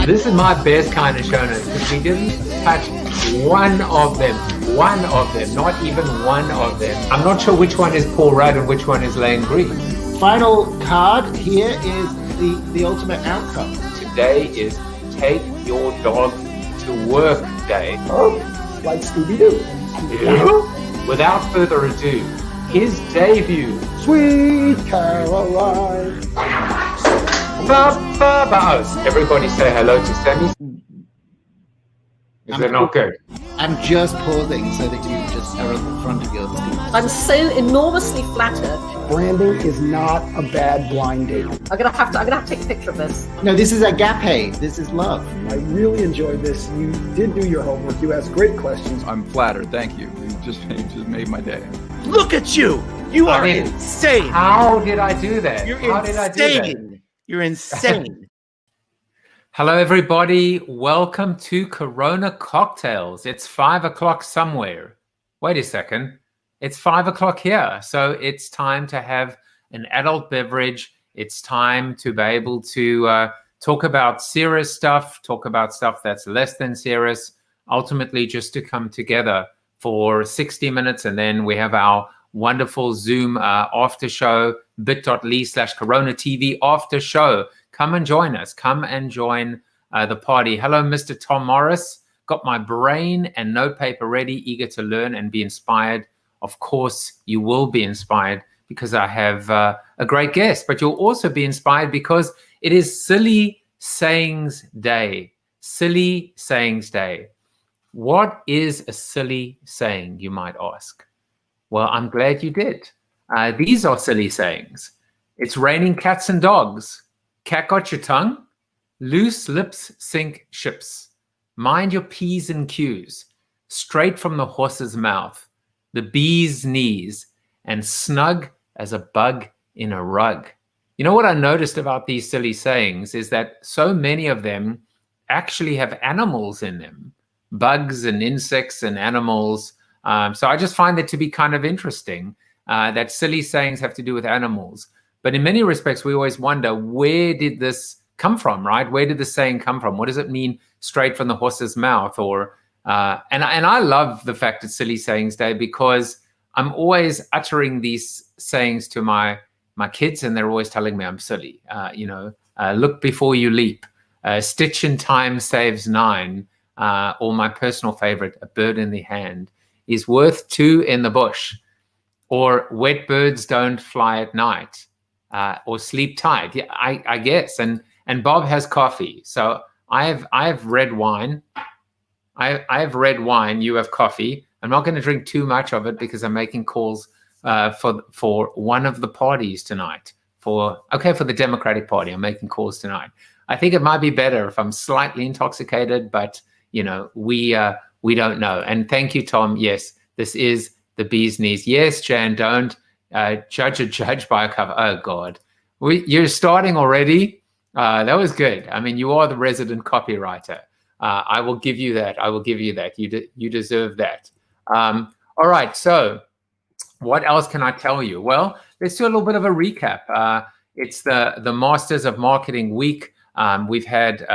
This is my best kind of show notes because we didn't touch one of them, not even one of them. I'm not sure which one is Paul Rudd and which one is Lane Green. Final card here is the ultimate outcome. Today is Take Your Dog to Work Day. Oh, like Scooby-Doo. Yeah. Without further ado, his debut. Sweet Caroline. Everybody say hello to Sammy. Is it not good? I'm just pausing so that you just are at the front of your screen. I'm so enormously flattered. Branding is not a bad blind date. I'm gonna have to take a picture of this. No, this is agape. This is love. I really enjoyed this. You did do your homework. You asked great questions. I'm flattered. Thank you. You just made my day. Look at you! You are insane. How did I do that? You're how insane. Did I do that? You're insane. Hello, everybody. Welcome to CoronaCocktails. It's 5 o'clock somewhere. Wait a second. It's 5 o'clock here. So it's time to have an adult beverage. It's time to be able to talk about serious stuff, talk about stuff that's less than serious, ultimately just to come together for 60 minutes. And then we have our wonderful Zoom after show, bit.ly/CoronaTV.show. Come and join us. Come and join the party. Hello, Mr. Tom Morris. Got my brain and notepaper ready, eager to learn and be inspired. Of course, you will be inspired because I have a great guest, but you'll also be inspired because it is Silly Sayings Day. Silly Sayings Day. What is a silly saying, you might ask? Well, I'm glad you did. These are silly sayings. It's raining cats and dogs. Cat got your tongue? Loose lips sink ships. Mind your P's and Q's. Straight from the horse's mouth. The bee's knees. And snug as a bug in a rug. You know what I noticed about these silly sayings is that so many of them actually have animals in them. Bugs and insects and animals. So I just find that to be kind of interesting, that silly sayings have to do with animals. But in many respects, we always wonder, where did this come from, right? Where did the saying come from? What does it mean straight from the horse's mouth? Or and I love the fact it's Silly Sayings Day because I'm always uttering these sayings to my kids, and they're always telling me I'm silly. Look before you leap. Stitch in time saves 9. Or my personal favorite, a bird in the hand is worth 2 in the bush. Or wet birds don't fly at night. Or sleep tight. Yeah, I guess. And Bob has coffee. So I have red wine. I have red wine. You have coffee. I'm not going to drink too much of it because I'm making calls for one of the parties tonight. For the Democratic Party, I'm making calls tonight. I think it might be better if I'm slightly intoxicated, but we don't know. And thank you, Tom. Yes, this is the bee's knees. Yes, Jan, don't judge a judge by a cover. Oh God, you're starting already. That was good. I mean, you are the resident copywriter. I will give you that. You deserve that. All right. So what else can I tell you? Well, let's do a little bit of a recap. It's the Masters of Marketing Week. We've had,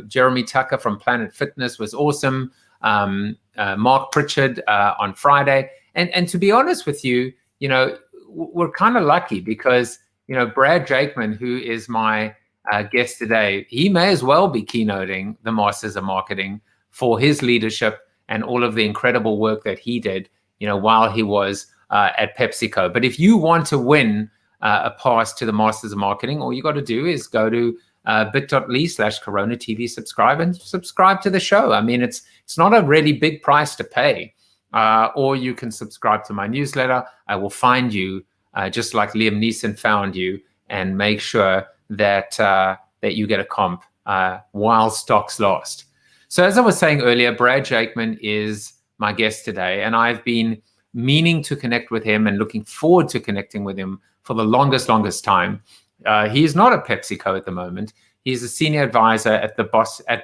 Jeremy Tucker from Planet Fitness was awesome. Mark Pritchard on Friday. And to be honest with you, we're kind of lucky because, Brad Jakeman, who is my guest today, he may as well be keynoting the Masters of Marketing for his leadership and all of the incredible work that he did, while he was at PepsiCo. But if you want to win a pass to the Masters of Marketing, all you got to do is go to bit.ly/CoronaTV subscribe to the show. I mean, it's not a really big price to pay. Or you can subscribe to my newsletter. I will find you just like Liam Neeson found you and make sure that you get a comp while stocks last. So as I was saying earlier, Brad Jakeman is my guest today, and I've been meaning to connect with him and looking forward to connecting with him for the longest time. He is not at PepsiCo at the moment. He's a senior advisor at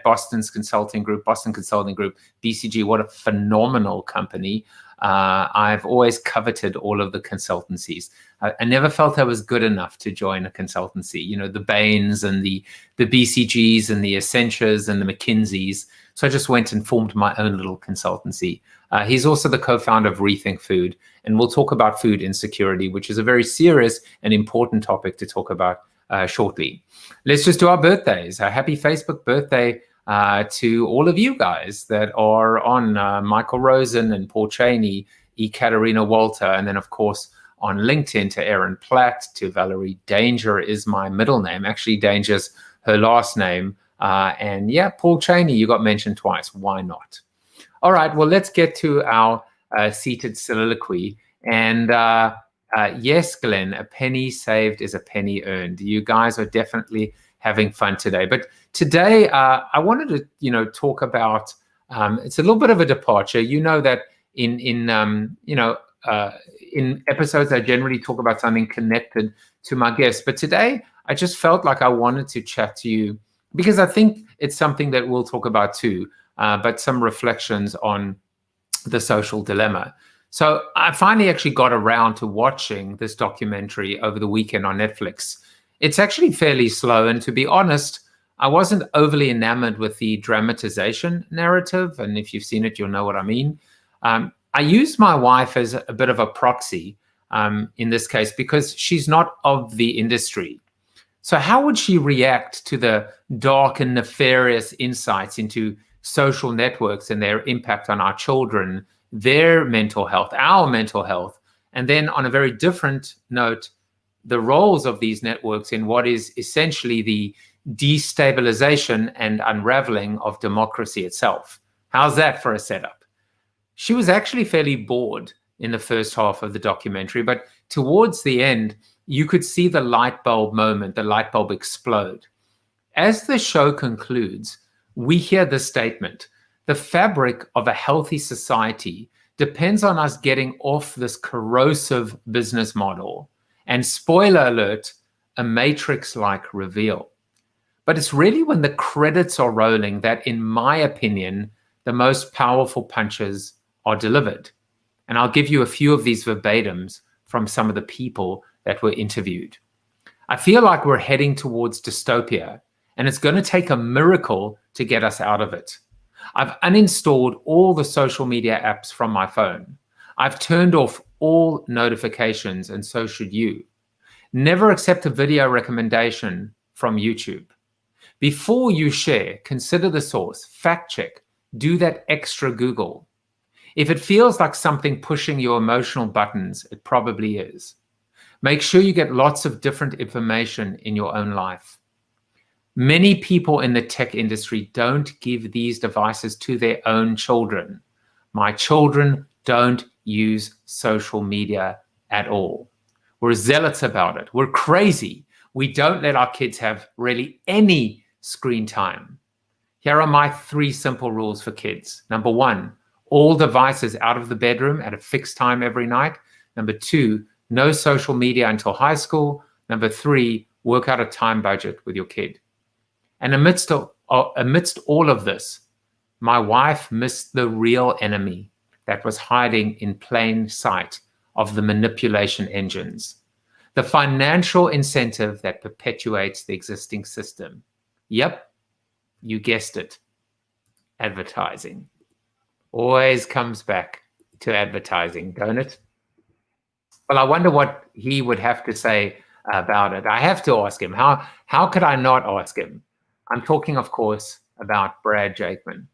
Boston Consulting Group, BCG. What a phenomenal company. I've always coveted all of the consultancies. I never felt I was good enough to join a consultancy, you know, the Bains and the BCGs and the Accentures and the McKinseys. So I just went and formed my own little consultancy. He's also the co-founder of Rethink Food, and we'll talk about food insecurity, which is a very serious and important topic to talk about shortly. Let's just do our birthdays. A happy Facebook birthday to all of you guys that are on, Michael Rosen and Paul Cheney, Katerina Walter, and then of course on LinkedIn to Erin Platt, to Valerie Danger is my middle name. Actually, Danger's her last name. And yeah, Paul Cheney, you got mentioned twice. Why not? All right, well, let's get to our seated soliloquy. And yes, Glenn, a penny saved is a penny earned. You guys are definitely having fun today. But today, I wanted to, you know, talk about, it's a little bit of a departure. You know that in episodes, I generally talk about something connected to my guests. But today, I just felt like I wanted to chat to you because I think it's something that we'll talk about too, but some reflections on the social dilemma. So I finally actually got around to watching this documentary over the weekend on Netflix. It's actually fairly slow, and to be honest, I wasn't overly enamored with the dramatization narrative, and if you've seen it, you'll know what I mean. I used my wife as a bit of a proxy in this case because she's not of the industry. So how would she react to the dark and nefarious insights into social networks and their impact on our children, their mental health, our mental health, and then on a very different note, the roles of these networks in what is essentially the destabilization and unraveling of democracy itself? How's that for a setup? She was actually fairly bored in the first half of the documentary, but towards the end, you could see the light bulb moment, the light bulb explode. As the show concludes, we hear the statement: the fabric of a healthy society depends on us getting off this corrosive business model. And spoiler alert, a Matrix-like reveal. But it's really when the credits are rolling that, in my opinion, the most powerful punches are delivered. And I'll give you a few of these verbatims from some of the people that were interviewed. I feel like we're heading towards dystopia, and it's going to take a miracle to get us out of it. I've uninstalled all the social media apps from my phone. I've turned off all notifications, and so should you. Never accept a video recommendation from YouTube. Before you share, consider the source, fact check, do that extra Google. If it feels like something pushing your emotional buttons, it probably is. Make sure you get lots of different information in your own life. Many people in the tech industry don't give these devices to their own children. My children don't use social media at all. We're zealots about it. We're crazy. We don't let our kids have really any screen time. Here are my 3 simple rules for kids. Number 1, all devices out of the bedroom at a fixed time every night. Number 2, no social media until high school. Number 3, work out a time budget with your kid. And amidst all of this, my wife missed the real enemy that was hiding in plain sight of the manipulation engines, the financial incentive that perpetuates the existing system. Yep, you guessed it, advertising. Always comes back to advertising, don't it? Well, I wonder what he would have to say about it. I have to ask him. How could I not ask him? I'm talking, of course, about Brad Jakeman.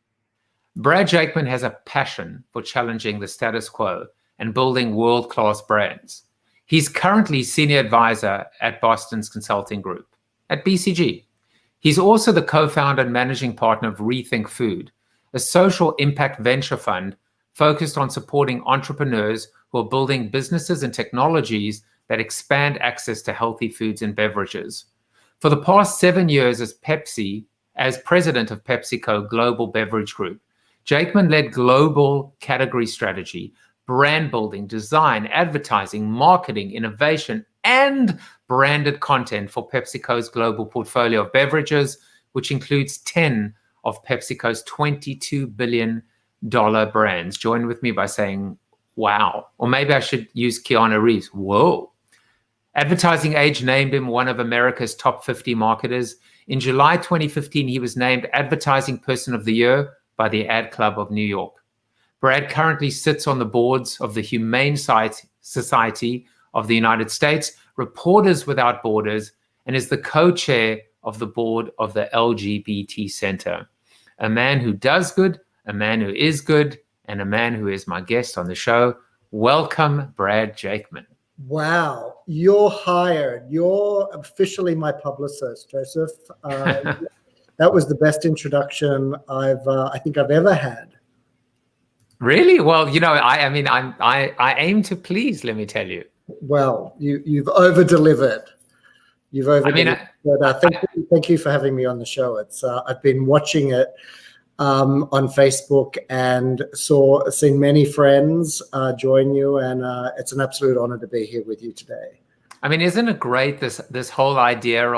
Brad Jakeman has a passion for challenging the status quo and building world-class brands. He's currently senior advisor at Boston's Consulting Group, at BCG. He's also the co-founder and managing partner of Rethink Food, a social impact venture fund focused on supporting entrepreneurs who are building businesses and technologies that expand access to healthy foods and beverages. For the past 7 years as president of PepsiCo Global Beverage Group, Jakeman led global category strategy, brand building, design, advertising, marketing, innovation, and branded content for PepsiCo's global portfolio of beverages, which includes 10 of PepsiCo's $22 billion brands. Join with me by saying Wow. Or maybe I should use Keanu Reeves. Whoa. Advertising Age named him one of America's top 50 marketers. In July 2015, he was named Advertising Person of the Year by the Ad Club of New York. Brad currently sits on the boards of the Humane Society of the United States, Reporters Without Borders, and is the co-chair of the board of the LGBT Center. A man who does good, a man who is good, and a man who is my guest on the show. Welcome, Brad Jakeman. Wow, you're hired. You're officially my publicist, Joseph. That was the best introduction I think I've ever had. Really? Well, I aim to please. Let me tell you. Well, you've over-delivered. You've over-delivered. Thank you for having me on the show. I've been watching it on Facebook and seen many friends join you, and it's an absolute honor to be here with you today. I mean, isn't it great this whole idea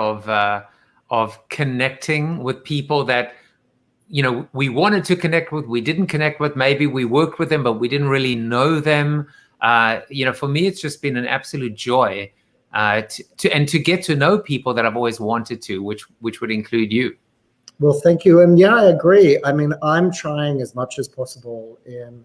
of connecting with people that we wanted to connect with, we didn't connect with, maybe we worked with them, but we didn't really know them. For me, it's just been an absolute joy to get to know people that I've always wanted to, which would include you. Well, thank you. And yeah, I agree. I mean, I'm trying as much as possible in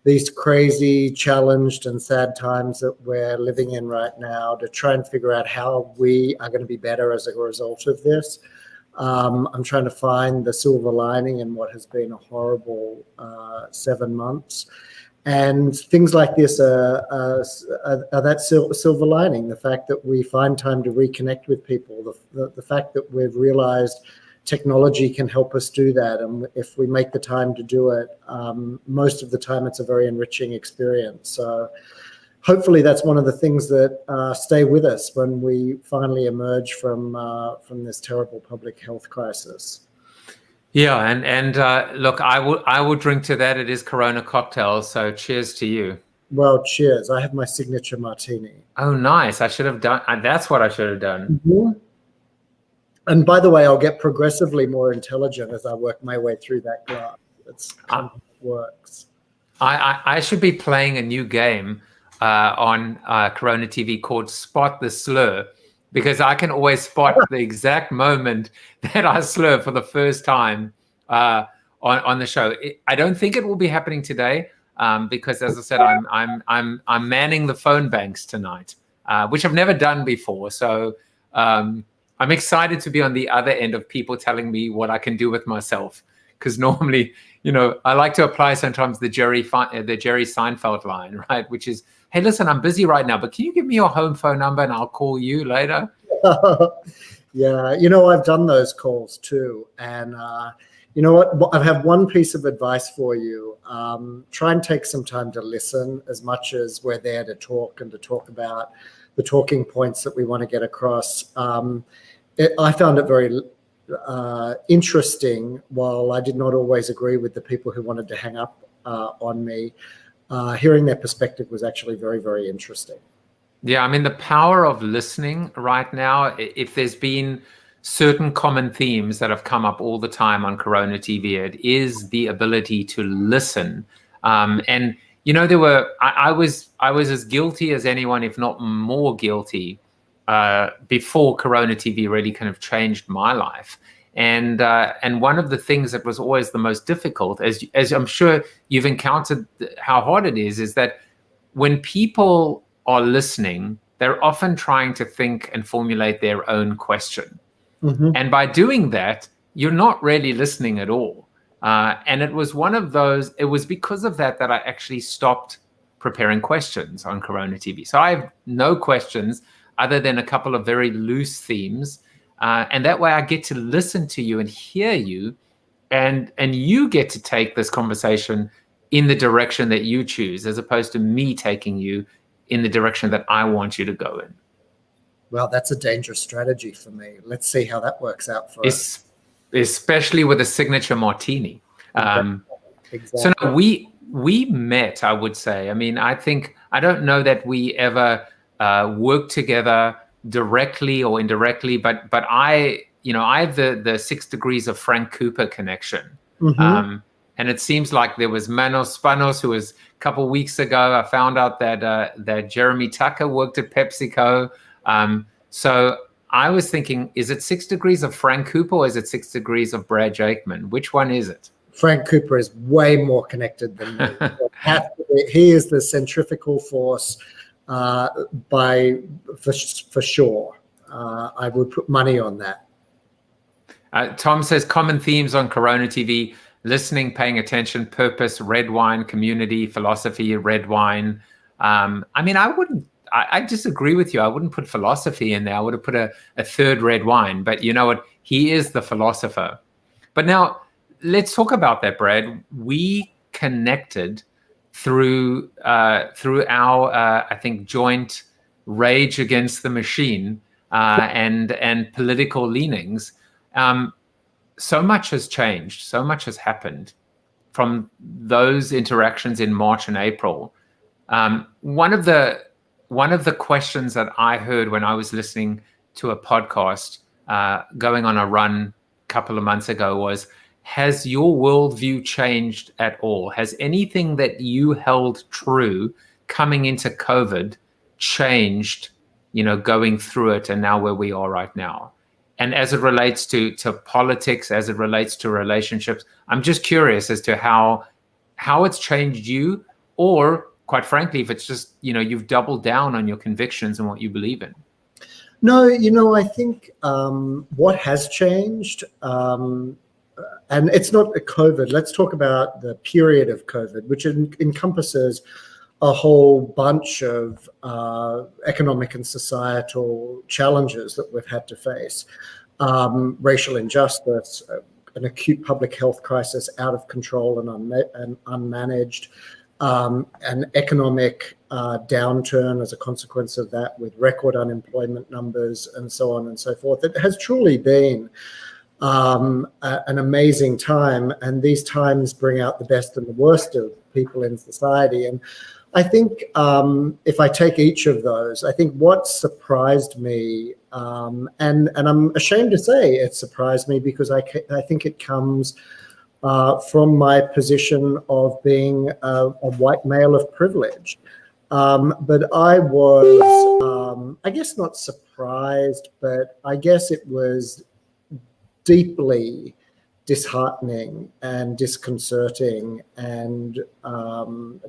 these crazy, challenged and sad times that we're living in right now to try and figure out how we are going to be better as a result of this. I'm trying to find the silver lining in what has been a horrible 7 months. And things like this are that silver lining, the fact that we find time to reconnect with people, the fact that we've realized technology can help us do that. And if we make the time to do it, most of the time it's a very enriching experience. So hopefully that's one of the things that stay with us when we finally emerge from this terrible public health crisis. Yeah, and look, I will drink to that. It is CoronaCocktails, so cheers to you. Well, cheers. I have my signature martini. Oh, nice. I should have done. That's what I should have done. Mm-hmm. And by the way, I'll get progressively more intelligent as I work my way through that glass. It's kind of works. I should be playing a new game on Corona TV called Spot the Slur, because I can always spot the exact moment that I slur for the first time on the show. I don't think it will be happening today because, as I said, I'm manning the phone banks tonight, which I've never done before. So I'm excited to be on the other end of people telling me what I can do with myself, because normally, I like to apply sometimes the Jerry Seinfeld line, right? Which is, hey, listen, I'm busy right now, but can you give me your home phone number and I'll call you later? Yeah, I've done those calls too. And you know what? I have one piece of advice for you. Try and take some time to listen as much as we're there to talk and to talk about the talking points that we want to get across. I found it very interesting, while I did not always agree with the people who wanted to hang up on me. Hearing their perspective was actually very, very interesting. Yeah, I mean, the power of listening right now, if there's been certain common themes that have come up all the time on Corona TV, it is the ability to listen. And I was as guilty as anyone, if not more guilty, before Corona TV really kind of changed my life. And one of the things that was always the most difficult, as I'm sure you've encountered how hard it is that when people are listening, they're often trying to think and formulate their own question. Mm-hmm. And by doing that, you're not really listening at all. And it was because of that I actually stopped preparing questions on Corona TV. So I have no questions other than a couple of very loose themes. And that way I get to listen to you and hear you, and you get to take this conversation in the direction that you choose, as opposed to me taking you in the direction that I want you to go in. Well, that's a dangerous strategy for me. Let's see how that works out for us. Especially with a signature martini. Exactly. So no, we met, I would say. I mean, I don't know that we ever worked together directly or indirectly, but I have the 6 degrees of Frank Cooper connection. Mm-hmm. And it seems like there was Manos Spanos, who was a couple weeks ago. I found out that that Jeremy Tucker worked at PepsiCo. So I was thinking, is it 6 degrees of Frank Cooper or is it 6 degrees of Brad Jakeman? Which one is it? Frank Cooper is way more connected than me. He is the centrifugal force for sure. I would put money on that. Tom says common themes on Corona TV: listening, paying attention, purpose, red wine, community, philosophy, red wine. I mean, I disagree with you. I wouldn't put philosophy in there. I would have put a third red wine. But you know what? He is the philosopher. But now let's talk about that, Brad. We connected through our I think joint rage against the machine and political leanings. So much has changed. So much has happened from those interactions in March and April. One of the questions that I heard when I was listening to a podcast going on a run a couple of months ago was, has your worldview changed at all? Has anything that you held true coming into COVID changed, going through it and now where we are right now? And as it relates to politics, as it relates to relationships, I'm just curious as to how it's changed you, or quite frankly, if it's just, you've doubled down on your convictions and what you believe in. No, I think what has changed, and it's not a COVID, let's talk about the period of COVID, which encompasses a whole bunch of economic and societal challenges that we've had to face. Racial injustice, an acute public health crisis out of control and unmanaged, an economic downturn as a consequence of that, with record unemployment numbers and so on and so forth. It has truly been an amazing time, and these times bring out the best and the worst of people in society. And I think if I take each of those, I think what surprised me, and I'm ashamed to say it surprised me, because I think it comes from my position of being a white male of privilege. But I was, I guess not surprised, but I guess it was deeply disheartening and disconcerting, and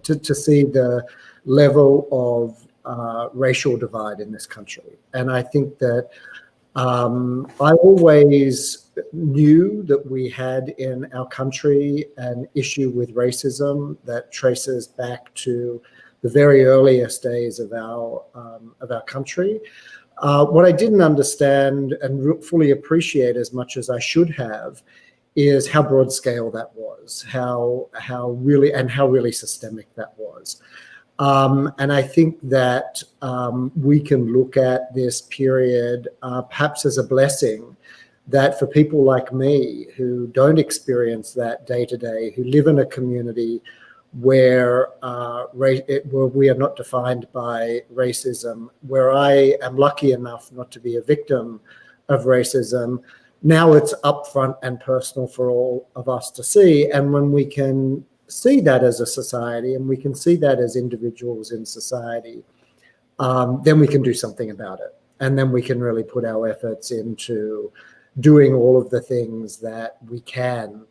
to see the level of racial divide in this country. And I think that I always knew that we had in our country an issue with racism that traces back to the very earliest days of our country. What I didn't understand and fully appreciate as much as I should have is how broad scale that was, how really systemic that was. And I think that we can look at this period perhaps as a blessing, that for people like me who don't experience that day to day, who live in a community where we are not defined by racism, where I am lucky enough not to be a victim of racism, now it's upfront and personal for all of us to see. And when we can see that as a society, and we can see that as individuals in society, then we can do something about it. And then we can really put our efforts into doing all of the things that we can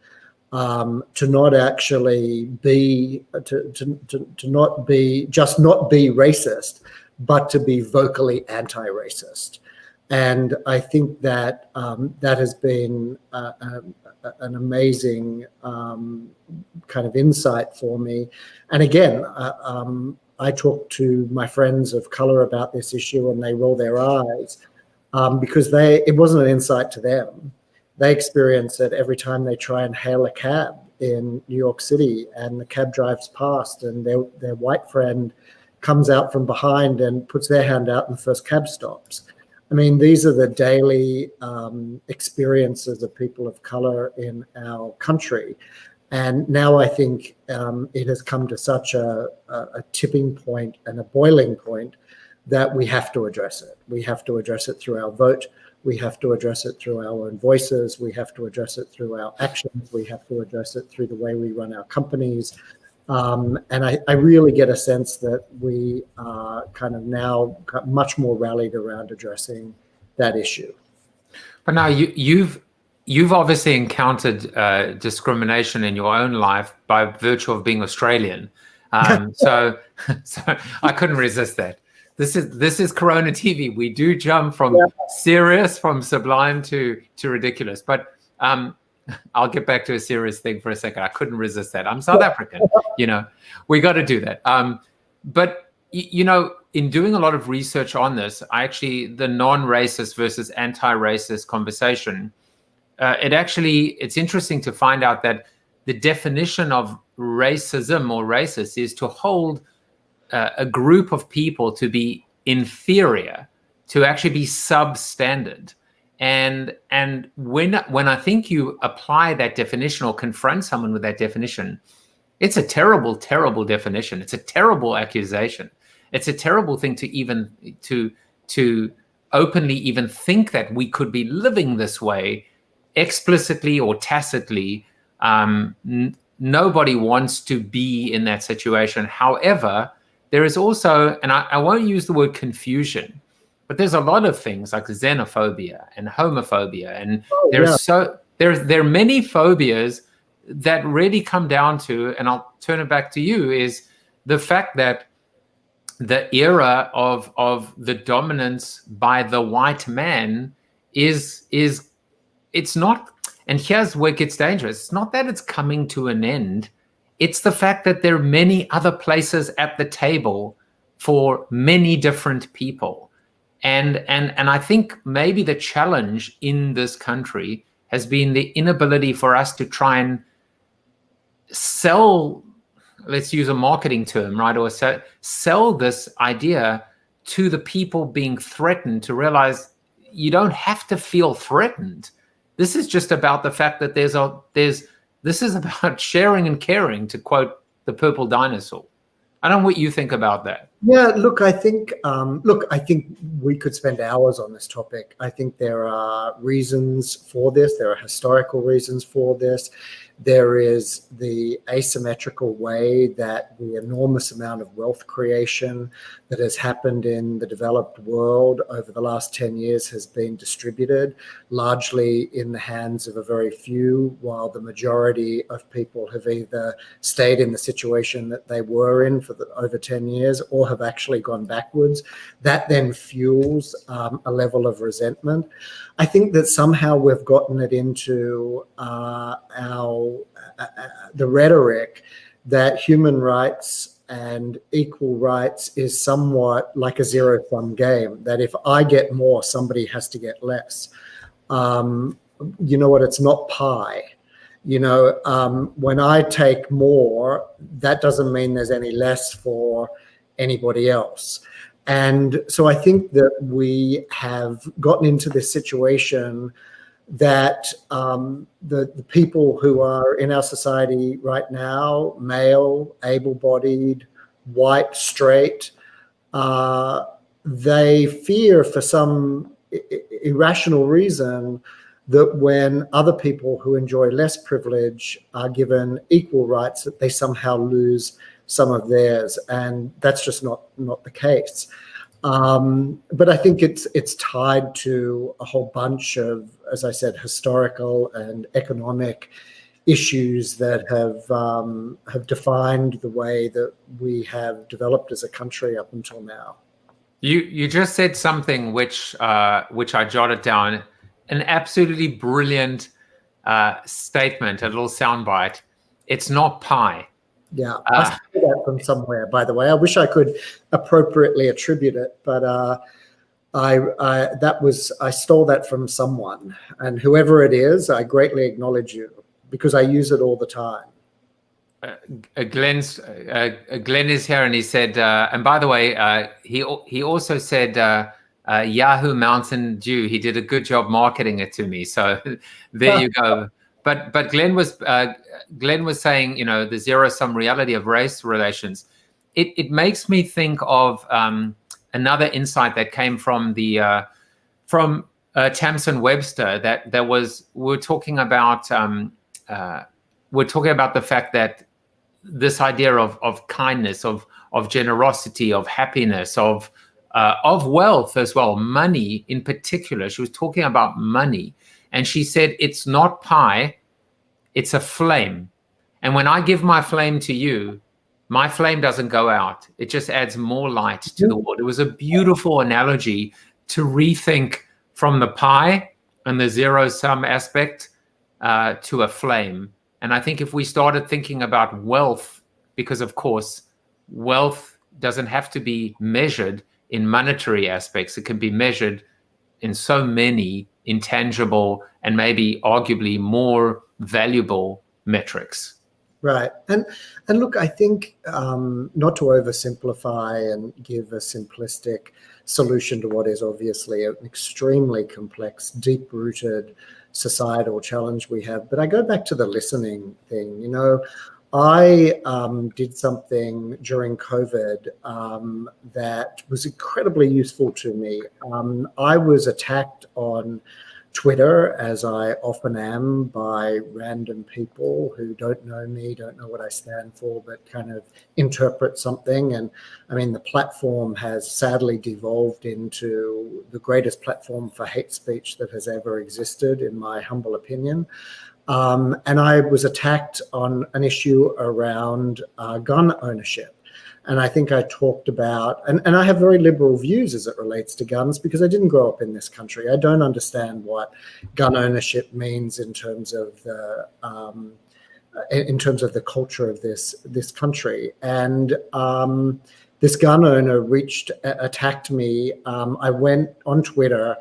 to not actually be, to not be racist, but to be vocally anti-racist. And I think that that has been an amazing kind of insight for me. And again, I talk to my friends of color about this issue, and they roll their eyes because it wasn't an insight to them. They experience it every time they try and hail a cab in New York City, and the cab drives past, and their white friend comes out from behind and puts their hand out, and the first cab stops. I mean, these are the daily experiences of people of color in our country. And now I think it has come to such a tipping point and a boiling point that we have to address it. We have to address it through our vote. We have to address it through our own voices. We have to address it through our actions. We have to address it through the way we run our companies. And I really get a sense that we are kind of now much more rallied around addressing that issue. But now you've obviously encountered discrimination in your own life by virtue of being Australian. So I couldn't resist that. This is Corona TV. We do jump from serious, from sublime to ridiculous. But I'll get back to a serious thing for a second. I couldn't resist that. I'm South African. We got to do that. But in doing a lot of research on this, the non-racist versus anti-racist conversation, it's interesting to find out that the definition of racism or racist is to hold a group of people to be inferior, to actually be substandard. And when I think you apply that definition or confront someone with that definition, it's a terrible, terrible definition. It's a terrible accusation. It's a terrible thing to even to openly even think that we could be living this way, explicitly or tacitly. Nobody wants to be in that situation. However, there is also, and I won't use the word confusion, but there's a lot of things like xenophobia and homophobia, and there are many phobias that really come down to, and I'll turn it back to you, is the fact that the era of the dominance by the white man is it's not, and here's where it gets dangerous. It's not that it's coming to an end. It's the fact that there are many other places at the table for many different people. And I think maybe the challenge in this country has been the inability for us to try and sell, let's use a marketing term, right? Or sell this idea to the people being threatened, to realize you don't have to feel threatened. This is just about the fact that this is about sharing and caring, to quote the Purple Dinosaur. I don't know what you think about that. Yeah, look, I think we could spend hours on this topic. I think there are reasons for this. There are historical reasons for this. There is the asymmetrical way that the enormous amount of wealth creation that has happened in the developed world over the last 10 years has been distributed largely in the hands of a very few, while the majority of people have either stayed in the situation that they were in for over 10 years or have actually gone backwards. That then fuels a level of resentment. I think that somehow we've gotten it into the rhetoric that human rights and equal rights is somewhat like a zero-sum game, that if I get more, somebody has to get less. You know what? It's not pie. When I take more, that doesn't mean there's any less for anybody else. And so I think that we have gotten into this situation that the people who are in our society right now, male, able-bodied, white, straight, they fear for some irrational reason that when other people who enjoy less privilege are given equal rights, that they somehow lose some of theirs, and that's just not the case. But I think it's tied to a whole bunch of, as I said, historical and economic issues that have defined the way that we have developed as a country up until now. You just said something which I jotted down, an absolutely brilliant statement, a little soundbite. It's not pie. Yeah, I stole that from somewhere, by the way. I wish I could appropriately attribute it, but I stole that from someone, and whoever it is, I greatly acknowledge you because I use it all the time. Glenn is here, and he said, and by the way, he also said Yahoo Mountain Dew. He did a good job marketing it to me, so there you go. But Glenn was saying, the zero-sum reality of race relations. It makes me think of another insight that came from Tamsin Webster that we're talking about the fact that this idea of kindness, of generosity, of happiness, of wealth as well, money in particular. She was talking about money, and she said it's not pie, it's a flame. And when I give my flame to you, my flame doesn't go out. It just adds more light to the world. It was a beautiful analogy to rethink from the pie and the zero-sum aspect to a flame. And I think if we started thinking about wealth, because of course, wealth doesn't have to be measured in monetary aspects. It can be measured in so many intangible and maybe arguably more valuable metrics. Right. And look, I think not to oversimplify and give a simplistic solution to what is obviously an extremely complex, deep-rooted societal challenge we have. But I go back to the listening thing. You know, I did something during COVID that was incredibly useful to me. I was attacked on Twitter, as I often am, by random people who don't know me, don't know what I stand for, but kind of interpret something. And I mean, the platform has sadly devolved into the greatest platform for hate speech that has ever existed, in my humble opinion. And I was attacked on an issue around gun ownership. And I think I talked about, and I have very liberal views as it relates to guns because I didn't grow up in this country. I don't understand what gun ownership means in terms of the culture of this country. And this gun owner attacked me. I went on Twitter.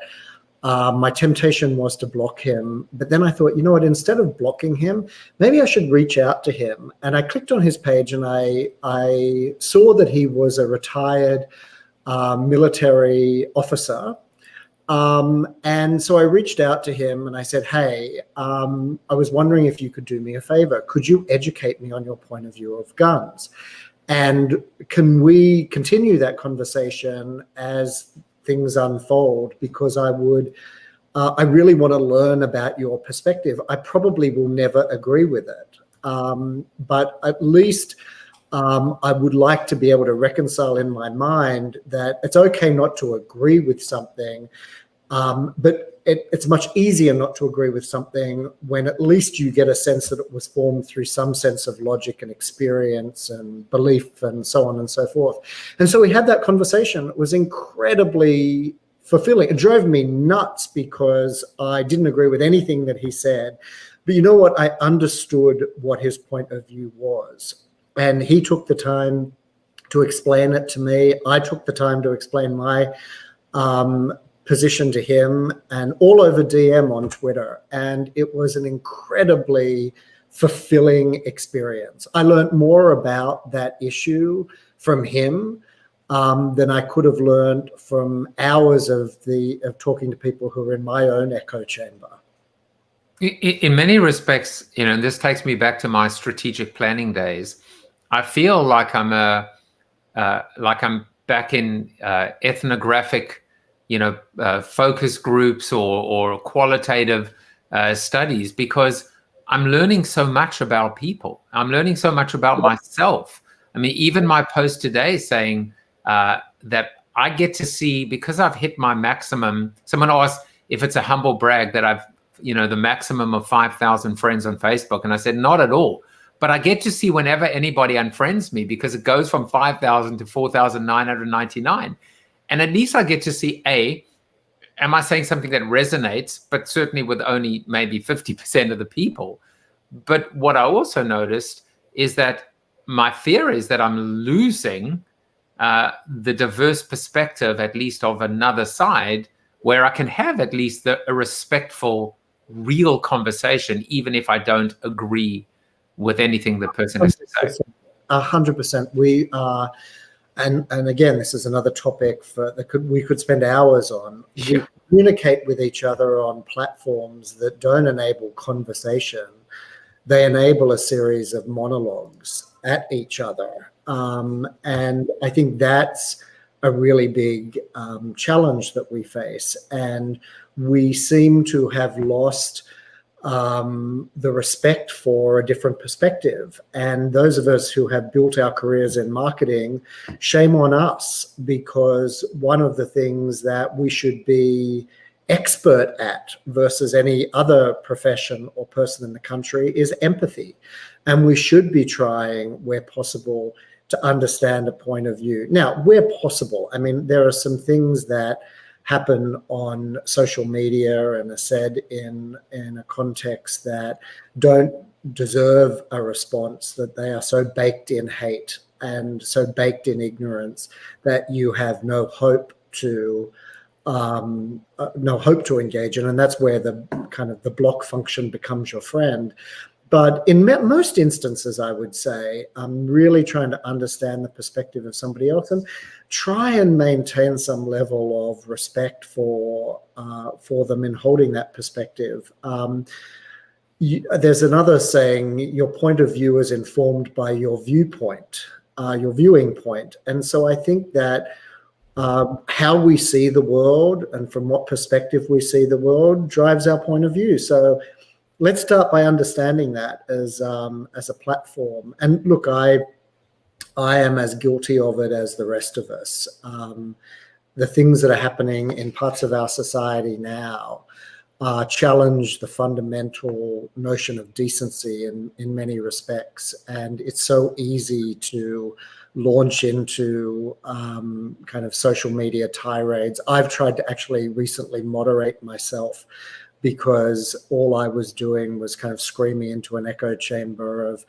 My temptation was to block him, but then I thought, you know what, instead of blocking him, maybe I should reach out to him. And I clicked on his page and I saw that he was a retired military officer. And so I reached out to him and I said, hey, I was wondering if you could do me a favor. Could you educate me on your point of view of guns? And can we continue that conversation as things unfold, because I really want to learn about your perspective. I probably will never agree with it, but at least I would like to be able to reconcile in my mind that it's okay not to agree with something, but it's much easier not to agree with something when at least you get a sense that it was formed through some sense of logic and experience and belief and so on and so forth. And so we had that conversation. It was incredibly fulfilling. It drove me nuts because I didn't agree with anything that he said. But you know what? I understood what his point of view was. And he took the time to explain it to me. I took the time to explain my position to him, and all over DM on Twitter. And it was an incredibly fulfilling experience. I learned more about that issue from him than I could have learned from hours of talking to people who are in my own echo chamber. In many respects, you know, and this takes me back to my strategic planning days. I feel like I'm back in ethnographic, you know, focus groups or qualitative studies, because I'm learning so much about people. I'm learning so much about myself. I mean, even my post today saying that I get to see, because I've hit my maximum. Someone asked if it's a humble brag that I've, you know, the maximum of 5,000 friends on Facebook. And I said, not at all. But I get to see whenever anybody unfriends me, because it goes from 5,000 to 4,999. And at least I get to see, am I saying something that resonates, but certainly with only maybe 50% of the people. But what I also noticed is that my fear is that I'm losing the diverse perspective, at least of another side, where I can have at least a respectful, real conversation, even if I don't agree with anything the person has to say. 100%. We are. And again, this is another topic we could spend hours on. Sure. We communicate with each other on platforms that don't enable conversation. They enable a series of monologues at each other. And I think that's a really big challenge that we face. And we seem to have lost the respect for a different perspective. And those of us who have built our careers in marketing, shame on us, because one of the things that we should be expert at versus any other profession or person in the country is empathy. And we should be trying, where possible, to understand a point of view. Now, where possible, I mean, there are some things that happen on social media and are said in a context that don't deserve a response, that they are so baked in hate and so baked in ignorance that you have no hope to engage in. And that's where the kind of the block function becomes your friend. But in most instances, I would say, I'm really trying to understand the perspective of somebody else and try and maintain some level of respect for them in holding that perspective. There's another saying, your point of view is informed by your viewpoint, your viewing point. And so I think that how we see the world and from what perspective we see the world drives our point of view. So let's start by understanding that as a platform. And look, I am as guilty of it as the rest of us. The things that are happening in parts of our society now challenge the fundamental notion of decency in many respects. And it's so easy to launch into kind of social media tirades. I've tried to actually recently moderate myself, because all I was doing was kind of screaming into an echo chamber of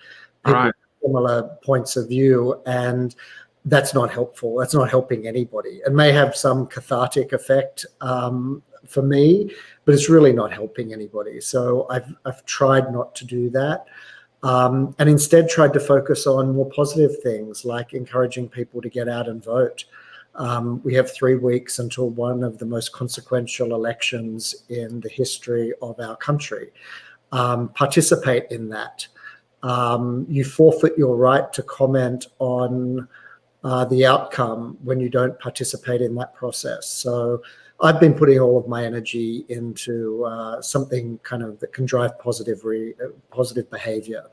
people with similar points of view. And that's not helpful. That's not helping anybody. It may have some cathartic effect for me, but it's really not helping anybody. So I've tried not to do that. And instead tried to focus on more positive things, like encouraging people to get out and vote. We have 3 weeks until one of the most consequential elections in the history of our country. Participate in that. You forfeit your right to comment on the outcome when you don't participate in that process. So I've been putting all of my energy into something kind of that can drive positive behavior.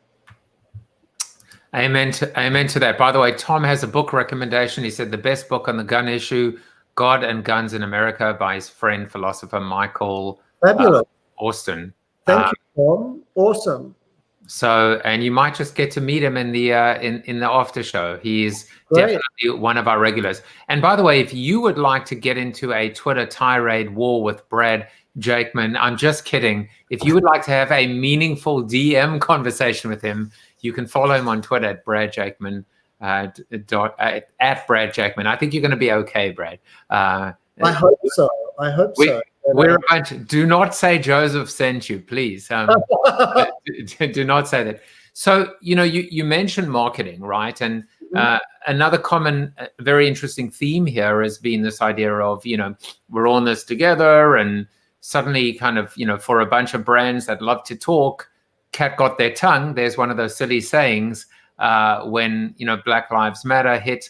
Amen to that. By the way, Tom has a book recommendation. He said the best book on the gun issue, God and Guns in America, by his friend, philosopher Michael Austin. Thank you, Tom. Awesome. So, and you might just get to meet him in the after show. He's definitely one of our regulars. And by the way, if you would like to get into a Twitter tirade war with Brad Jakeman, I'm just kidding. If you would like to have a meaningful DM conversation with him, you can follow him on Twitter at Brad Jakeman, at Brad Jakeman. I think you're going to be okay, Brad. I hope so. We're about to, do not say Joseph sent you, please. Do not say that. So, you mentioned marketing, right? And another common, very interesting theme here has been this idea of, we're all in this together, and suddenly kind of, for a bunch of brands that love to talk, cat got their tongue. There's one of those silly sayings when, Black Lives Matter hit.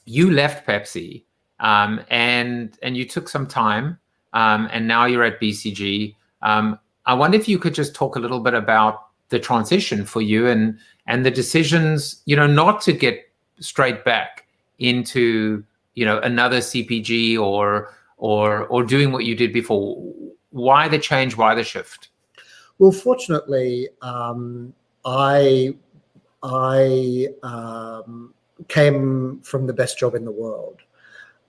You left Pepsi. And you took some time, and now you're at BCG. I wonder if you could just talk a little bit about the transition for you and the decisions, not to get straight back into, another CPG or doing what you did before. Why the change? Why the shift? Well, fortunately, I came from the best job in the world.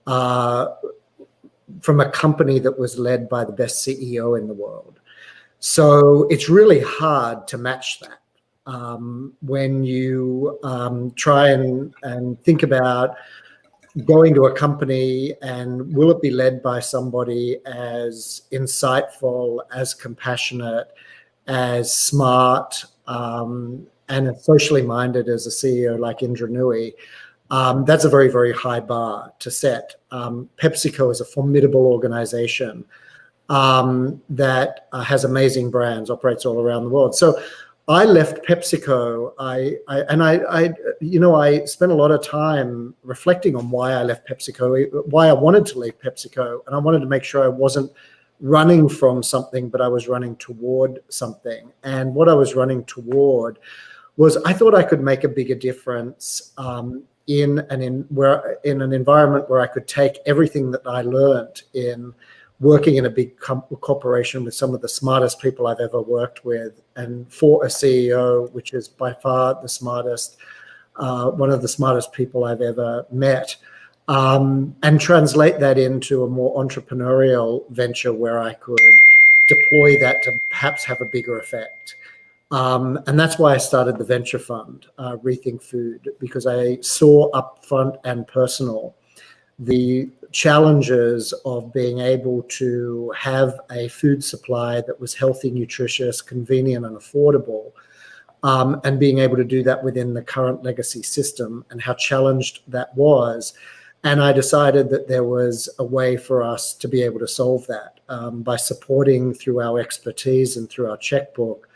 From a company that was led by the best CEO in the world. So it's really hard to match that. When you try and think about going to a company, and will it be led by somebody as insightful, as compassionate, as smart, and as socially minded as a CEO like Indra Nooyi. That's a very, very high bar to set. PepsiCo is a formidable organization that has amazing brands, operates all around the world. So I left PepsiCo. I spent a lot of time reflecting on why I left PepsiCo, why I wanted to leave PepsiCo, and I wanted to make sure I wasn't running from something, but I was running toward something. And what I was running toward was I thought I could make a bigger difference in an environment where I could take everything that I learned in working in a big corporation with some of the smartest people I've ever worked with, and for a CEO, which is by far the smartest, one of the smartest people I've ever met, and translate that into a more entrepreneurial venture where I could deploy that to perhaps have a bigger effect. And that's why I started the venture fund, Rethink Food, because I saw upfront and personal the challenges of being able to have a food supply that was healthy, nutritious, convenient, and affordable, and being able to do that within the current legacy system, and how challenged that was. And I decided that there was a way for us to be able to solve that by supporting, through our expertise and through our checkbook,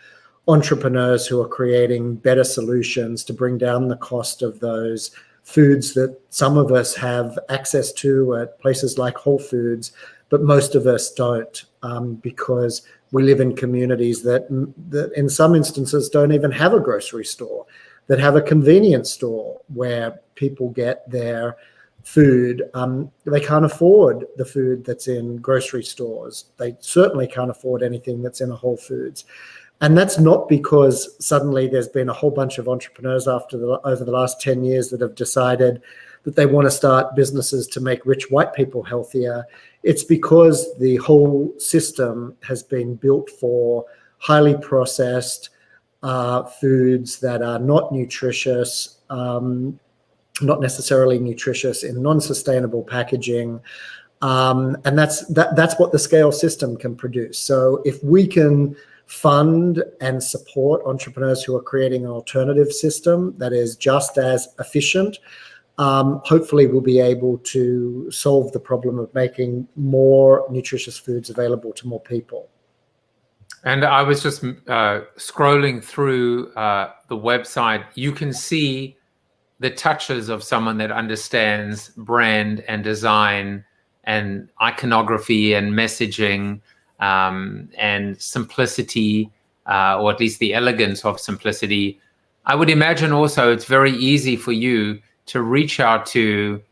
entrepreneurs who are creating better solutions to bring down the cost of those foods that some of us have access to at places like Whole Foods, but most of us don't, because we live in communities that in some instances don't even have a grocery store, that have a convenience store where people get their food. They can't afford the food that's in grocery stores. They certainly can't afford anything that's in a Whole Foods. And that's not because suddenly there's been a whole bunch of entrepreneurs over the last 10 years that have decided that they want to start businesses to make rich white people healthier. It's because the whole system has been built for highly processed foods that are not nutritious, not necessarily nutritious, in non-sustainable packaging. And that's what the scale system can produce. So if we can fund and support entrepreneurs who are creating an alternative system that is just as efficient, hopefully we'll be able to solve the problem of making more nutritious foods available to more people. And I was just scrolling through the website. You can see the touches of someone that understands brand and design and iconography and messaging, and simplicity, or at least the elegance of simplicity. I would imagine also it's very easy for you to reach out to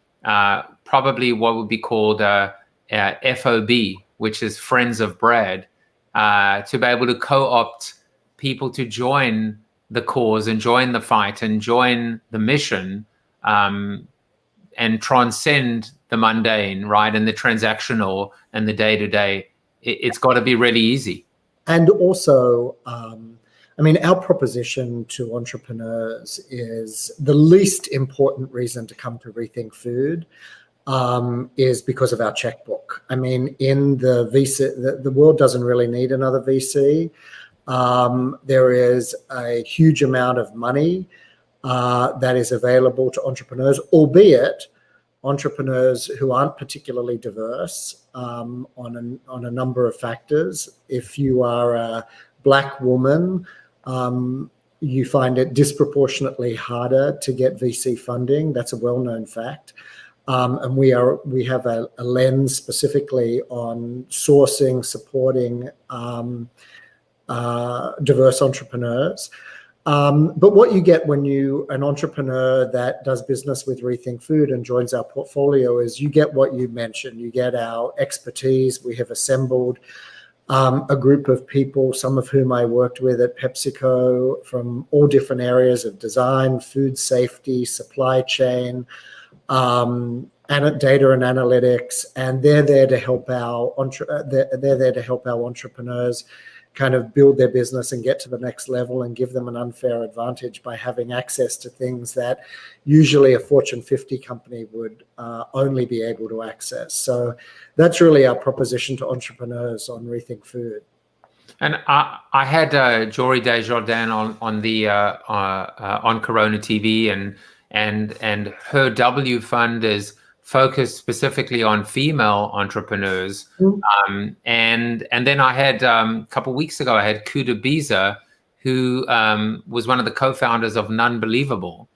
probably what would be called FOB, which is Friends of Brad, to be able to co-opt people to join the cause and join the fight and join the mission, and transcend the mundane, right, and the transactional and the day-to-day. It's got to be really easy. And also, our proposition to entrepreneurs is the least important reason to come to Rethink Food is because of our checkbook. In the VC, the world doesn't really need another VC. There is a huge amount of money that is available to entrepreneurs, albeit entrepreneurs who aren't particularly diverse on a number of factors. If you are a Black woman, you find it disproportionately harder to get VC funding. That's a well-known fact. And we have a lens specifically on sourcing, supporting diverse entrepreneurs. But what you get when an entrepreneur that does business with Rethink Food and joins our portfolio is you get what you mentioned. You get our expertise. We have assembled a group of people, some of whom I worked with at PepsiCo, from all different areas of design, food safety, supply chain, and data and analytics, and they're there to help our entrepreneurs kind of build their business and get to the next level, and give them an unfair advantage by having access to things that usually a Fortune 50 company would only be able to access. So that's really our proposition to entrepreneurs on Rethink Food. And I had Jory Desjardins on Corona TV, and her W Fund is focused specifically on female entrepreneurs. And then I had a couple of weeks ago, I had Kuda Biza, who was one of the co-founders of Nunbelievable,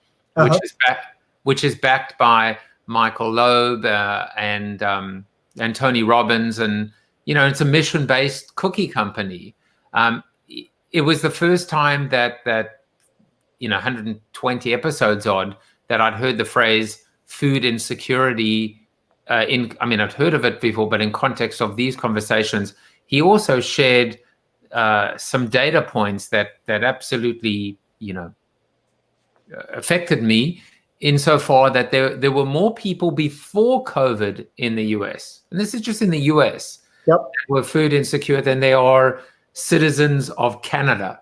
which is backed by Michael Loeb and Tony Robbins, and it's a mission-based cookie company. It was the first time that 120 episodes odd that I'd heard the phrase food insecurity. I'd heard of it before, but in context of these conversations, he also shared some data points that absolutely affected me, insofar that there were more people before COVID in the US, and this is just in the US, Yep. that were food insecure than there are citizens of Canada.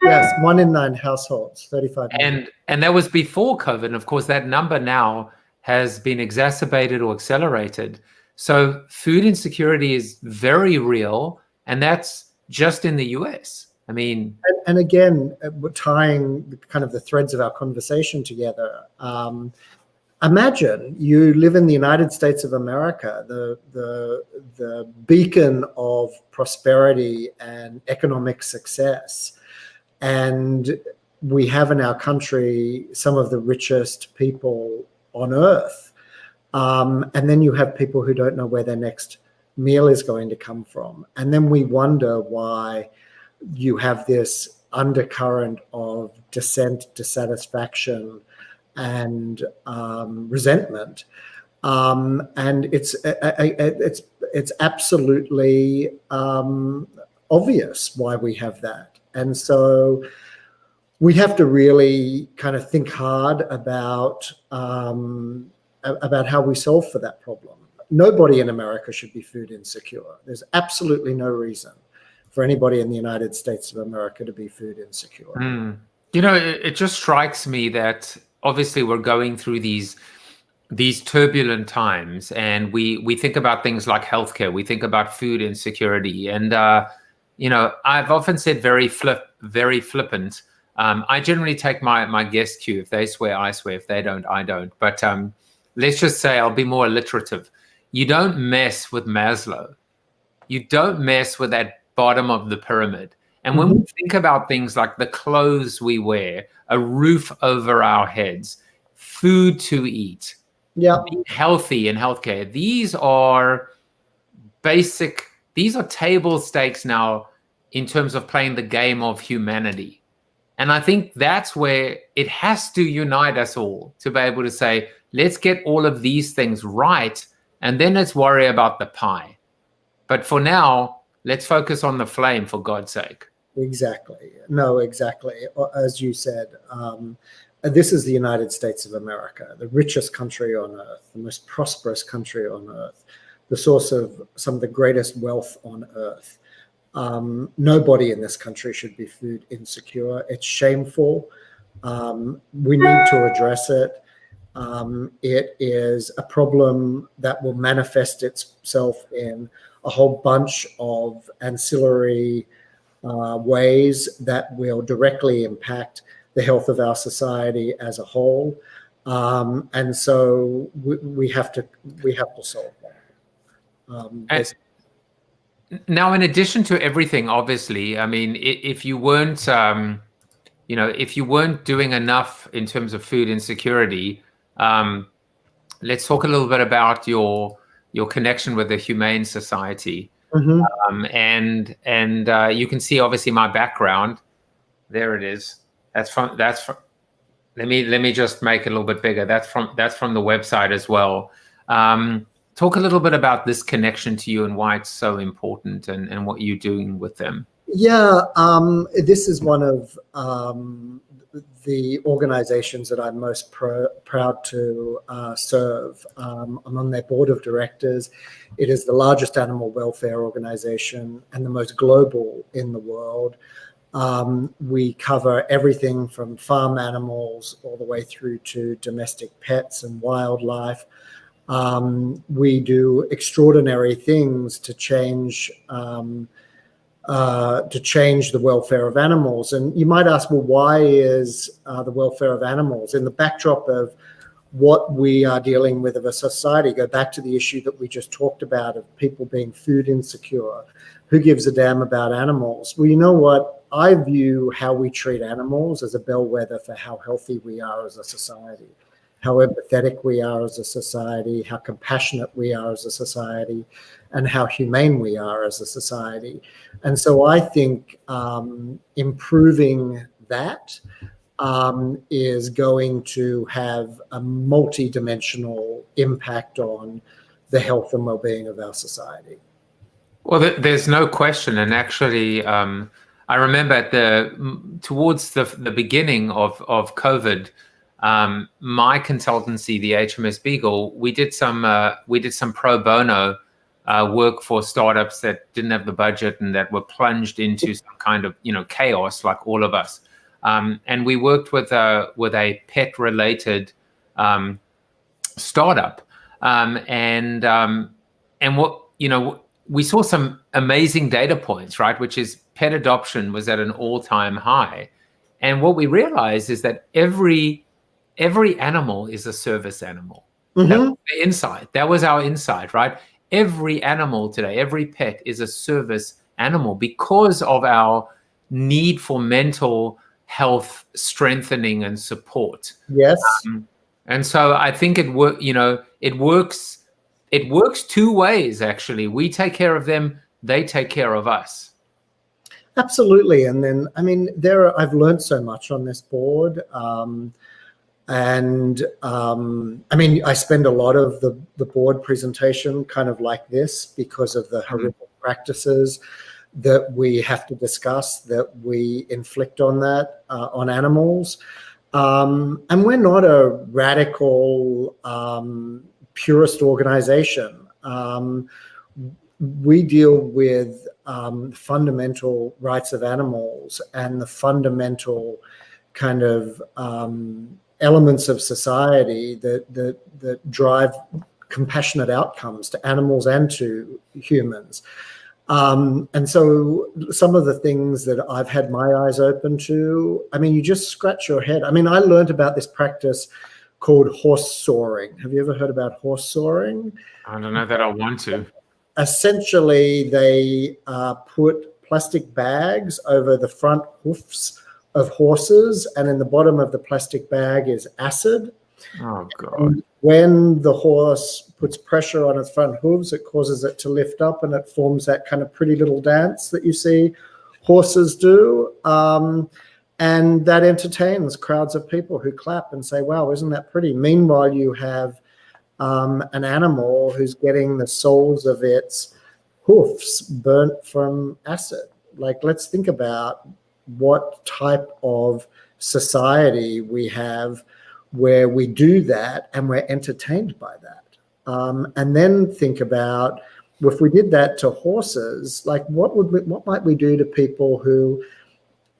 Yes, 1 in 9 households, 35 million. And that was before COVID. And of course, that number now has been exacerbated or accelerated. So food insecurity is very real, and that's just in the US. I mean, and again, tying kind of the threads of our conversation together. Imagine you live in the United States of America, the beacon of prosperity and economic success, and we have in our country some of the richest people on earth. And then you have people who don't know where their next meal is going to come from. And then we wonder why you have this undercurrent of dissent, dissatisfaction, and resentment. And it's absolutely obvious why we have that. And so we have to really kind of think hard about how we solve for that problem. Nobody in America should be food insecure. There's absolutely no reason for anybody in the United States of America to be food insecure. It just strikes me that obviously we're going through these turbulent times, and we think about things like healthcare, we think about food insecurity, and I've often said very flippant. I generally take my guest cue. If they swear, I swear. If they don't, I don't. But let's just say I'll be more alliterative. You don't mess with Maslow. You don't mess with that bottom of the pyramid. And when we think about things like the clothes we wear, a roof over our heads, food to eat, being healthy in healthcare, these are table stakes now in terms of playing the game of humanity. And I think that's where it has to unite us all to be able to say, let's get all of these things right, and then let's worry about the pie. But for now, let's focus on the flame, for God's sake. Exactly. No, exactly. As you said, this is the United States of America, the richest country on earth, the most prosperous country on earth, the source of some of the greatest wealth on earth. Nobody in this country should be food insecure. It's shameful. We need to address it. It is a problem that will manifest itself in a whole bunch of ancillary ways that will directly impact the health of our society as a whole. And so we have to solve that. Now, in addition to everything, obviously, I mean, if you weren't doing enough in terms of food insecurity, let's talk a little bit about your connection with the Humane Society. And you can see obviously my background. There it is. That's from. Let me just make it a little bit bigger. That's from the website as well. Talk a little bit about this connection to you and why it's so important, and what you're doing with them. Yeah, this is one of the organizations that I'm most proud to serve. I'm on their board of directors. It is the largest animal welfare organization and the most global in the world. We cover everything from farm animals all the way through to domestic pets and wildlife. We do extraordinary things to change the welfare of animals. And you might ask, well, why is the welfare of animals in the backdrop of what we are dealing with of a society? Go back to the issue that we just talked about of people being food insecure. Who gives a damn about animals? Well, you know what? I view how we treat animals as a bellwether for how healthy we are as a society, how empathetic we are as a society, how compassionate we are as a society, and how humane we are as a society. And so I think improving that is going to have a multi-dimensional impact on the health and well-being of our society. Well, there's no question. And actually, I remember towards the beginning of COVID, my consultancy, the HMS Beagle, we did some pro bono work for startups that didn't have the budget and that were plunged into some kind of chaos, like all of us. And we worked with a pet related startup, and what we saw some amazing data points, right? Which is pet adoption was at an all-time high. And what we realized is that every animal is a service animal. Mm-hmm. That was the insight. That was our insight, right? Every animal today, every pet is a service animal because of our need for mental health strengthening and support. Yes. And so I think it works. It works two ways, actually. We take care of them, they take care of us. Absolutely. And then, I mean, I've learned so much on this board. I mean, I spend a lot of the board presentation kind of like this because of the horrific practices that we have to discuss, that we inflict on animals. And we're not a radical, purist organization. We deal with fundamental rights of animals and the fundamental kind of elements of society that drive compassionate outcomes to animals and to humans. And so some of the things that I've had my eyes open to, I mean, you just scratch your head. I mean, I learned about this practice called horse soaring. Have you ever heard about horse soaring? I don't know that I want to. Essentially, they put plastic bags over the front hoofs of horses, and in the bottom of the plastic bag is acid. Oh, God. And when the horse puts pressure on its front hooves, it causes it to lift up, and it forms that kind of pretty little dance that you see horses do. And that entertains crowds of people who clap and say, wow, isn't that pretty? Meanwhile, you have an animal who's getting the soles of its hoofs burnt from acid. Like, let's think about what type of society we have where we do that and we're entertained by that. And then think about, if we did that to horses, like what might we do to people who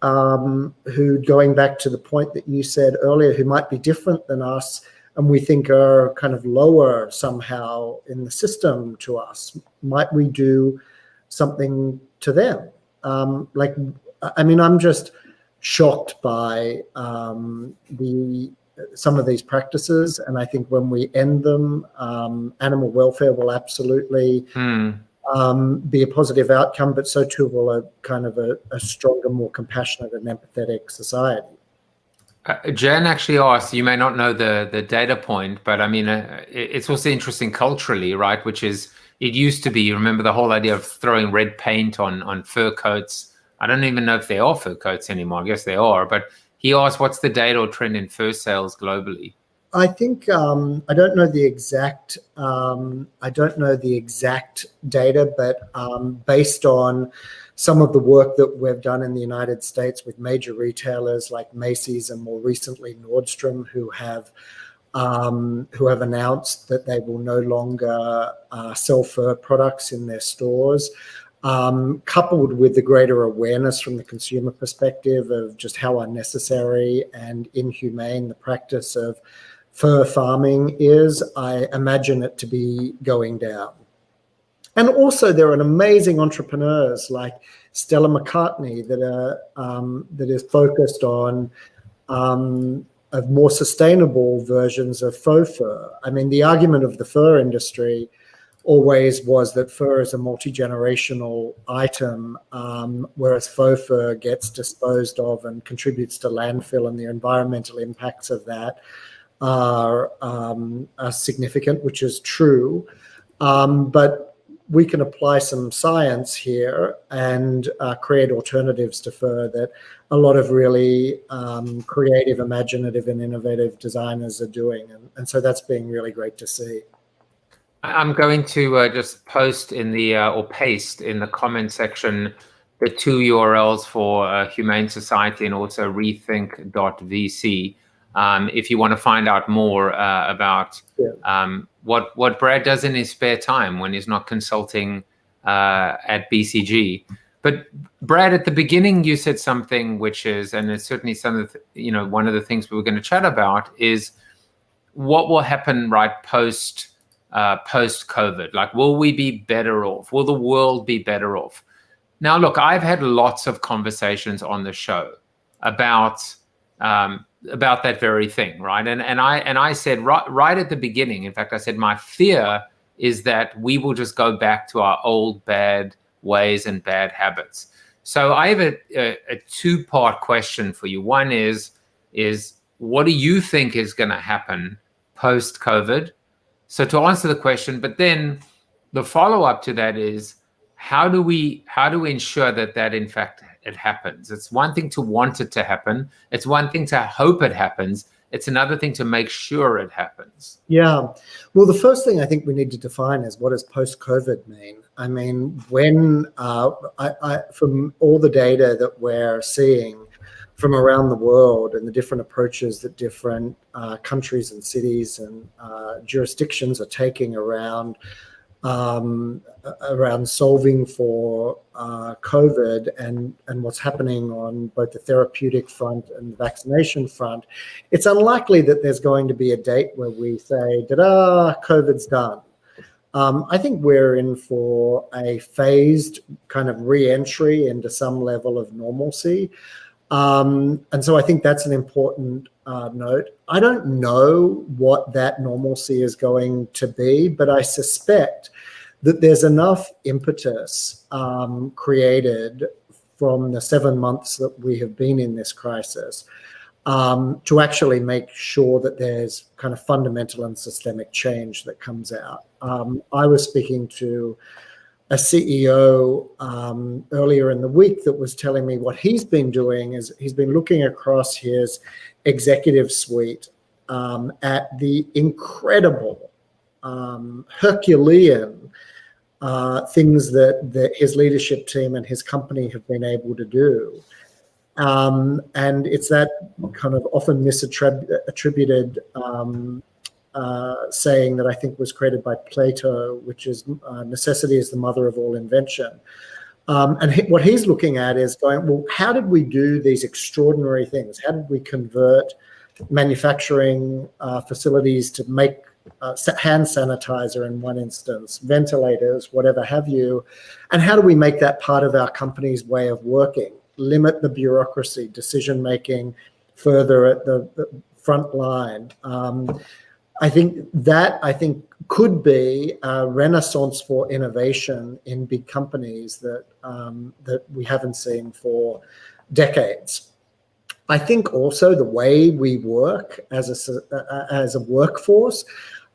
going back to the point that you said earlier, who might be different than us and we think are kind of lower somehow in the system to us? Might we do something to them? I mean, I'm just shocked by some of these practices, and I think when we end them, animal welfare will absolutely be a positive outcome, but so too will a kind of a stronger, more compassionate and empathetic society. Jen actually asked, you may not know the data point, but I mean, it's also interesting culturally, right? Which is, it used to be, you remember the whole idea of throwing red paint on fur coats. I don't even know if they are fur coats anymore. I guess they are. But he asked, what's the data or trend in fur sales globally? I think I don't know the exact data, but based on some of the work that we've done in the United States with major retailers like Macy's and more recently Nordstrom, who have announced that they will no longer sell fur products in their stores, coupled with the greater awareness from the consumer perspective of just how unnecessary and inhumane the practice of fur farming is, I imagine it to be going down. And also there are amazing entrepreneurs like Stella McCartney that is focused on of more sustainable versions of faux fur. I mean, the argument of the fur industry always was that fur is a multi-generational item, whereas faux fur gets disposed of and contributes to landfill, and the environmental impacts of that are significant, which is true. But we can apply some science here and create alternatives to fur that a lot of really creative, imaginative, and innovative designers are doing. And so that's been really great to see. I'm going to just post in the or paste in the comment section the 2 URLs for Humane Society and also rethink.vc. If you want to find out more about what Brad does in his spare time when he's not consulting at BCG. But Brad, at the beginning, you said something which is, and it's certainly some of the, one of the things we were going to chat about is what will happen right post COVID. Like, will we be better off? Will the world be better off? Now, look, I've had lots of conversations on the show about that very thing, right? And I said right at the beginning, in fact, I said my fear is that we will just go back to our old bad ways and bad habits. So I have a two-part question for you. One is what do you think is going to happen post-COVID? So to answer the question, but then the follow-up to that is how do we ensure that in fact it happens? It's one thing to want it to happen. It's one thing to hope it happens. It's another thing to make sure it happens. Yeah. Well, the first thing I think we need to define is what does post-COVID mean? I mean, when from all the data that we're seeing from around the world and the different approaches that different countries and cities and jurisdictions are taking around solving for COVID and what's happening on both the therapeutic front and the vaccination front, it's unlikely that there's going to be a date where we say, "Ta-da, COVID's done." I think we're in for a phased kind of re-entry into some level of normalcy. And so I think that's an important note. I don't know what that normalcy is going to be, but I suspect that there's enough impetus created from the 7 months that we have been in this crisis to actually make sure that there's kind of fundamental and systemic change that comes out. I was speaking to a CEO earlier in the week that was telling me what he's been doing is he's been looking across his executive suite at the incredible Herculean things that his leadership team and his company have been able to do. And it's that kind of often misattributed saying that I think was created by Plato, which is necessity is the mother of all invention. And what he's looking at is going, well, how did we do these extraordinary things? How did we convert manufacturing facilities to make hand sanitizer in one instance, ventilators, whatever have you, and how do we make that part of our company's way of working, limit the bureaucracy, decision-making further at the front line. I think could be a renaissance for innovation in big companies that we haven't seen for decades. I think also the way we work as a workforce.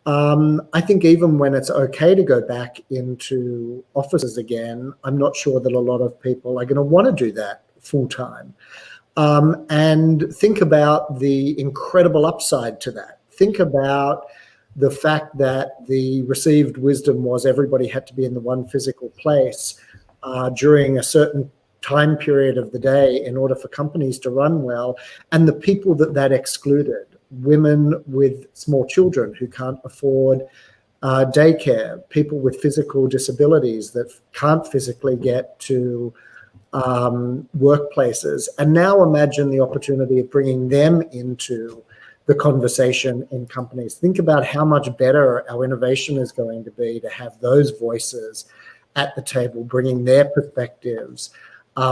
I think even when it's okay to go back into offices again, I'm not sure that a lot of people are going to want to do that full time. And think about the incredible upside to that. Think about the fact that the received wisdom was everybody had to be in the one physical place during a certain time period of the day in order for companies to run well, and the people that excluded, women with small children who can't afford daycare, people with physical disabilities that can't physically get to workplaces. And now imagine the opportunity of bringing them into the conversation in companies. Think about how much better our innovation is going to be to have those voices at the table, bringing their perspectives.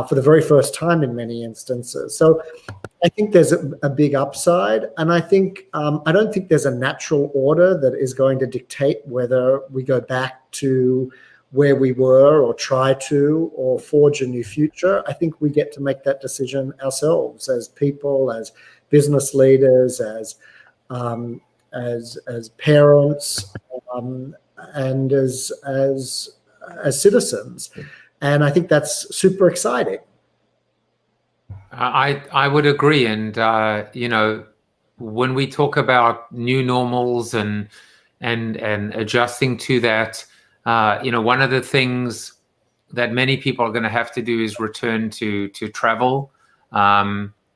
for the very first time in many instances. So I think there's a big upside, and I think I don't think there's a natural order that is going to dictate whether we go back to where we were or try to or forge a new future. I think we get to make that decision ourselves as people, as business leaders, as parents, and as citizens. And I think that's super exciting. I would agree. And, you know, when we talk about new normals and adjusting to that, you know, one of the things that many people are going to have to do is return to travel.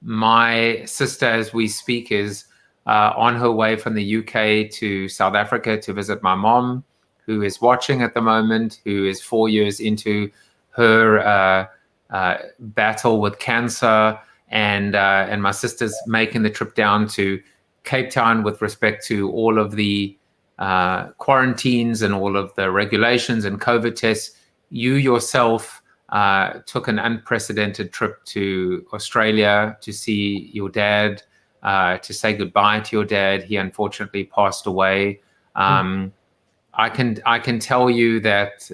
My sister, as we speak, is on her way from the UK to South Africa to visit my mom, who is watching at the moment, who is 4 years into her battle with cancer, and my sister's making the trip down to Cape Town with respect to all of the quarantines and all of the regulations and COVID tests. You yourself took an unprecedented trip to Australia to see your dad, to say goodbye to your dad. He unfortunately passed away. I can tell you that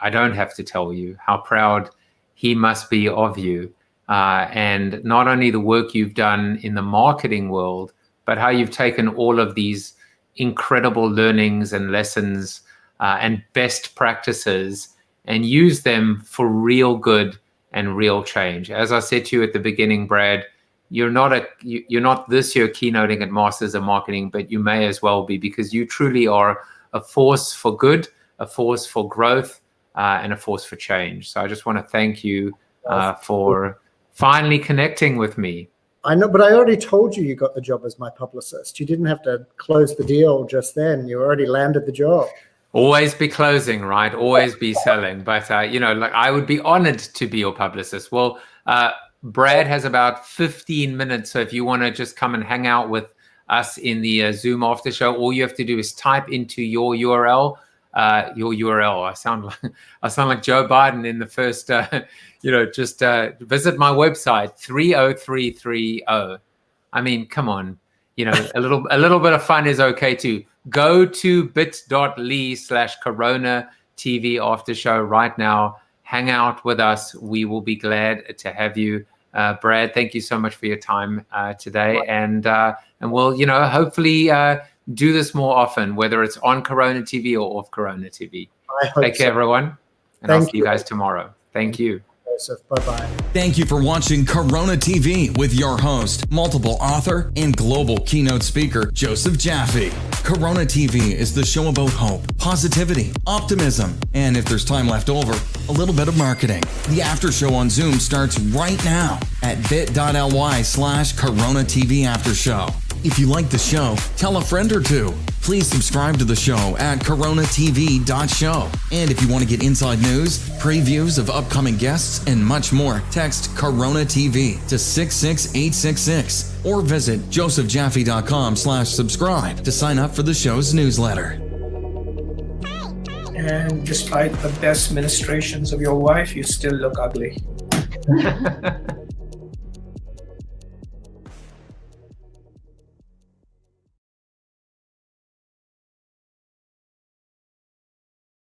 I don't have to tell you how proud he must be of you, and not only the work you've done in the marketing world, but how you've taken all of these incredible learnings and lessons and best practices and used them for real good and real change. As I said to you at the beginning, Brad, you're not this year keynoting at Masters of Marketing, but you may as well be, because you truly are a force for good, a force for growth, and a force for change. So I just want to thank you for finally connecting with me. I know, but I already told you got the job as my publicist. You didn't have to close the deal just then. You already landed the job. Always be closing, right? Always be selling. But, you know, like, I would be honored to be your publicist. Well, Brad has about 15 minutes. So if you want to just come and hang out with us in the Zoom after show, all you have to do is type into your URL. I sound like Joe Biden in the first, you know, just visit my website, 30330. I mean, come on, you know, a little bit of fun is okay too. Go to bit.ly/Corona TV after show right now. Hang out with us. We will be glad to have you. Brad, thank you so much for your time today. And we'll, you know, hopefully do this more often, whether it's on Corona TV or off Corona TV. Take care, everyone. And I'll see you guys tomorrow. Thank you. Joseph. Bye-bye. Thank you for watching Corona TV with your host, multiple author and global keynote speaker, Joseph Jaffe. Corona TV is the show about hope, positivity, optimism, and if there's time left over, a little bit of marketing. The after show on Zoom starts right now at bit.ly/Corona TV After Show. If you like the show, tell a friend or two. Please subscribe to the show at CoronaTV.show. And if you want to get inside news, previews of upcoming guests, and much more, text Corona TV to 66866 or visit josephjaffe.com/subscribe to sign up for the show's newsletter. And despite the best ministrations of your wife, you still look ugly.